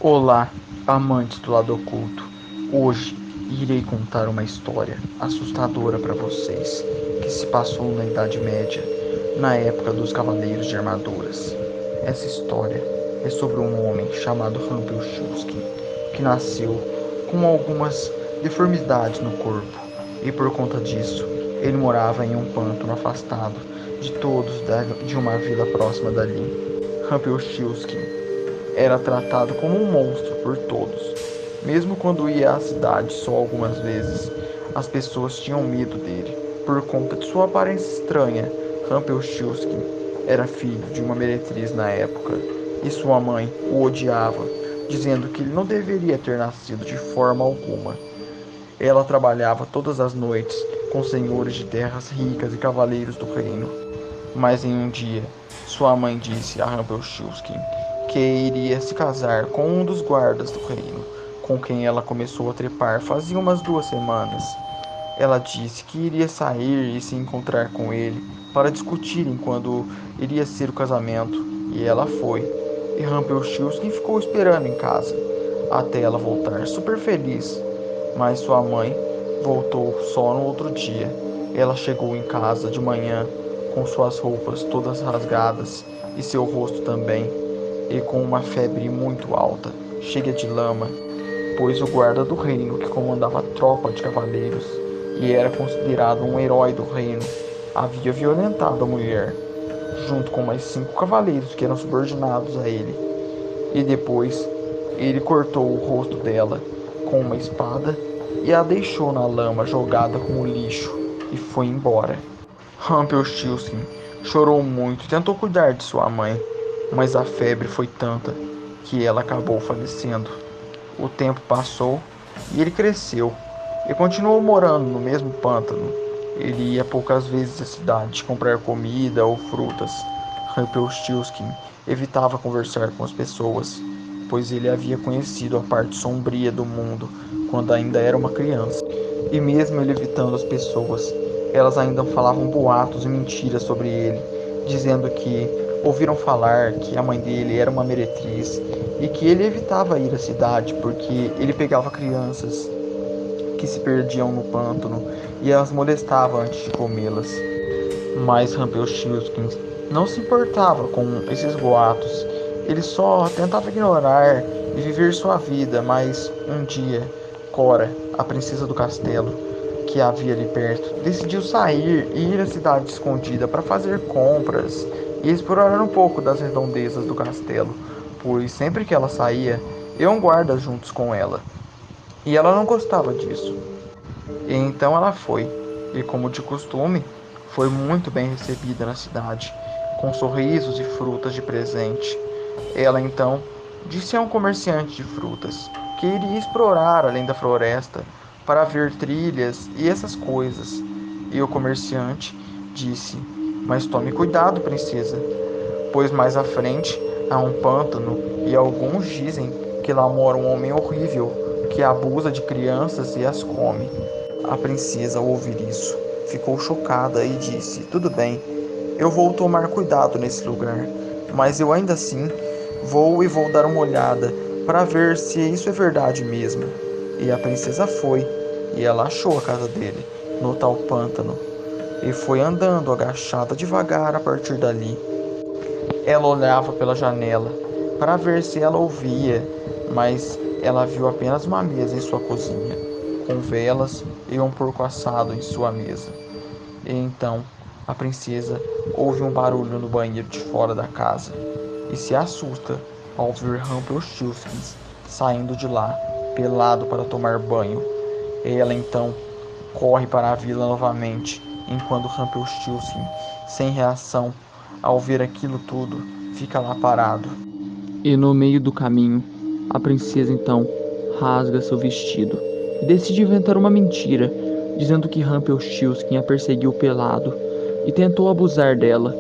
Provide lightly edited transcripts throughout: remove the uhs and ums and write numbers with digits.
Olá, amantes do lado oculto. Hoje irei contar uma história assustadora para vocês que se passou na Idade Média, na época dos Cavaleiros de Armaduras. Essa história é sobre um homem chamado Rumpelstiltskin, que nasceu com algumas deformidades no corpo e por conta disso ele morava em um pântano afastado de todos de uma vila próxima dali. Rumpelstiltskin era tratado como um monstro por todos. Mesmo quando ia à cidade só algumas vezes, as pessoas tinham medo dele, por conta de sua aparência estranha. Rumpelstiltskin era filho de uma meretriz na época, e sua mãe o odiava, dizendo que ele não deveria ter nascido de forma alguma. Ela trabalhava todas as noites com senhores de terras ricas e cavaleiros do reino. Mas em um dia, sua mãe disse a Rumpelstiltskin que iria se casar com um dos guardas do reino, com quem ela começou a trepar fazia umas 2 semanas. Ela disse que iria sair e se encontrar com ele para discutirem quando iria ser o casamento, e ela foi. E Rumpelstiltskin ficou esperando em casa, até ela voltar super feliz. Mas sua mãe voltou só no outro dia. Ela chegou em casa de manhã com suas roupas todas rasgadas e seu rosto também, e com uma febre muito alta, cheia de lama, pois o guarda do reino, que comandava a tropa de cavaleiros e era considerado um herói do reino, havia violentado a mulher, junto com mais 5 cavaleiros que eram subordinados a ele. E depois ele cortou o rosto dela com uma espada e a deixou na lama jogada como lixo e foi embora. Rumpelstiltskin chorou muito e tentou cuidar de sua mãe, mas a febre foi tanta que ela acabou falecendo. O tempo passou e ele cresceu e continuou morando no mesmo pântano. Ele ia poucas vezes à cidade comprar comida ou frutas. Rumpelstiltskin evitava conversar com as pessoas, pois ele havia conhecido a parte sombria do mundo quando ainda era uma criança. E mesmo ele evitando as pessoas, elas ainda falavam boatos e mentiras sobre ele, dizendo que ouviram falar que a mãe dele era uma meretriz e que ele evitava ir à cidade porque ele pegava crianças que se perdiam no pântano e as molestava antes de comê-las. Mas Rumpelstiltskin não se importava com esses boatos. Ele só tentava ignorar e viver sua vida, mas um dia, Cora, a princesa do castelo, que havia ali perto, decidiu sair e ir à cidade escondida para fazer compras e explorar um pouco das redondezas do castelo, pois sempre que ela saía, iam guardas juntos com ela. E ela não gostava disso. E então ela foi, e como de costume, foi muito bem recebida na cidade, com sorrisos e frutas de presente. Ela então disse a um comerciante de frutas que iria explorar além da floresta para ver trilhas e essas coisas. E o comerciante disse: Mas tome cuidado, princesa, pois mais à frente há um pântano e alguns dizem que lá mora um homem horrível que abusa de crianças e as come. A princesa, ao ouvir isso, ficou chocada e disse: Tudo bem, eu vou tomar cuidado nesse lugar, mas eu ainda assim vou dar uma olhada para ver se isso é verdade mesmo. E a princesa foi, e ela achou a casa dele, no tal pântano, e foi andando agachada devagar a partir dali. Ela olhava pela janela para ver se ela ouvia, mas ela viu apenas uma mesa em sua cozinha, com velas e um porco assado em sua mesa. E então a princesa ouve um barulho no banheiro de fora da casa e se assusta ao ver Rumpelstiltskin saindo de lá, pelado para tomar banho. Ela então corre para a vila novamente, enquanto Rumpelstiltskin, sem reação ao ver aquilo tudo, fica lá parado. E no meio do caminho, a princesa então rasga seu vestido e decide inventar uma mentira, dizendo que Rumpelstiltskin a perseguiu pelado e tentou abusar dela.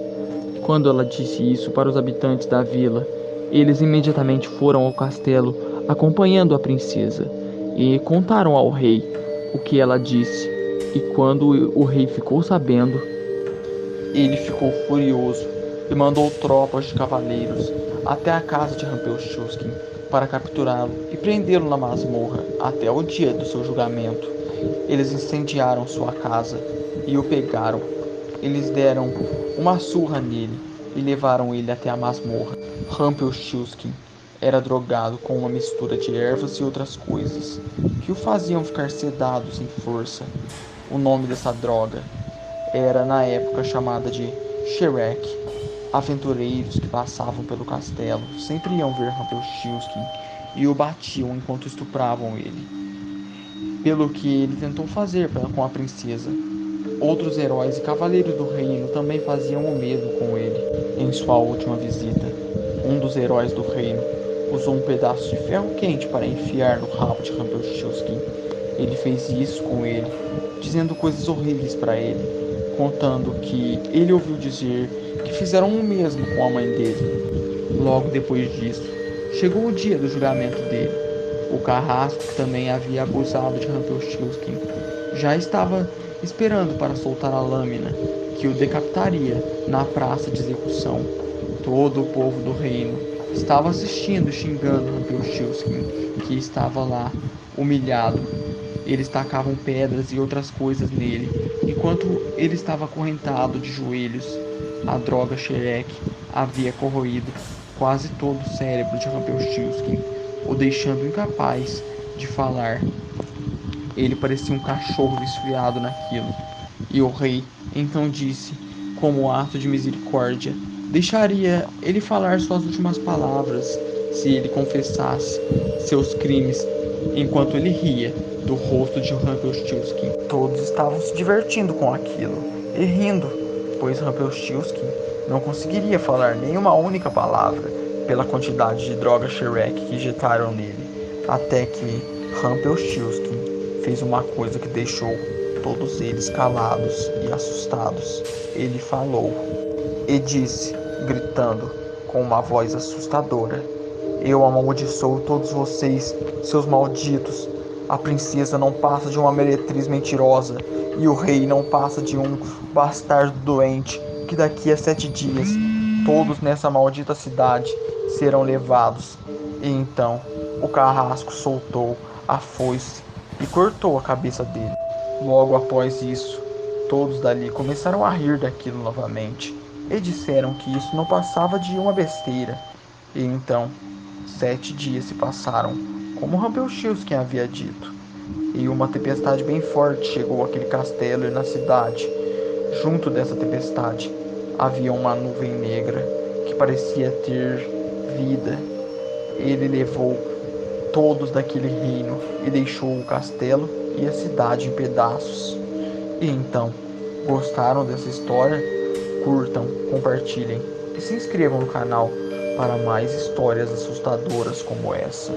Quando ela disse isso para os habitantes da vila, eles imediatamente foram ao castelo acompanhando a princesa e contaram ao rei o que ela disse. E quando o rei ficou sabendo, ele ficou furioso e mandou tropas de cavaleiros até a casa de Rumpelstiltskin para capturá-lo e prendê-lo na masmorra até o dia do seu julgamento. Eles incendiaram sua casa e o pegaram. Eles deram uma surra nele e levaram ele até a masmorra. Rumpelstiltskin era drogado com uma mistura de ervas e outras coisas que o faziam ficar sedado sem força. O nome dessa droga era na época chamada de Shrek. Aventureiros que passavam pelo castelo sempre iam ver Rumpelstiltskin e o batiam enquanto estupravam ele, pelo que ele tentou fazer com a princesa. Outros heróis e cavaleiros do reino também faziam o mesmo com ele. Em sua última visita, um dos heróis do reino usou um pedaço de ferro quente para enfiar no rabo de Rumpelstiltskin. Ele fez isso com ele, dizendo coisas horríveis para ele, contando que ele ouviu dizer que fizeram o mesmo com a mãe dele. Logo depois disso, chegou o dia do julgamento dele. O carrasco, que também havia abusado de Rumpelstiltskin, já estava esperando para soltar a lâmina que o decapitaria na praça de execução. Todo o povo do reino estava assistindo e xingando Rumpelstiltskin, que estava lá, humilhado. Eles tacavam pedras e outras coisas nele, enquanto ele estava acorrentado de joelhos. A droga Shrek havia corroído quase todo o cérebro de Rumpelstiltskin, o deixando incapaz de falar. Ele parecia um cachorro viciado naquilo. E o rei então disse, como ato de misericórdia, deixaria ele falar suas últimas palavras se ele confessasse seus crimes, enquanto ele ria do rosto de Rumpelstiltskin. Todos estavam se divertindo com aquilo e rindo, pois Rumpelstiltskin não conseguiria falar nenhuma única palavra pela quantidade de droga Shrek que injetaram nele, até que Rumpelstiltskin fez uma coisa que deixou todos eles calados e assustados. Ele falou e disse, gritando com uma voz assustadora: "Eu amaldiçoo todos vocês, seus malditos. A princesa não passa de uma meretriz mentirosa, e o rei não passa de um bastardo doente, que daqui a 7 dias, todos nessa maldita cidade serão levados." E então o carrasco soltou a foice e cortou a cabeça dele. Logo após isso, todos dali começaram a rir daquilo novamente, e disseram que isso não passava de uma besteira. E então 7 dias se passaram, como Rumpelstiltskin havia dito, e uma tempestade bem forte chegou àquele castelo e na cidade. Junto dessa tempestade havia uma nuvem negra que parecia ter vida. Ele levou todos daquele reino e deixou o castelo e a cidade em pedaços. E então, gostaram dessa história? Curtam, compartilhem e se inscrevam no canal para mais histórias assustadoras como essa.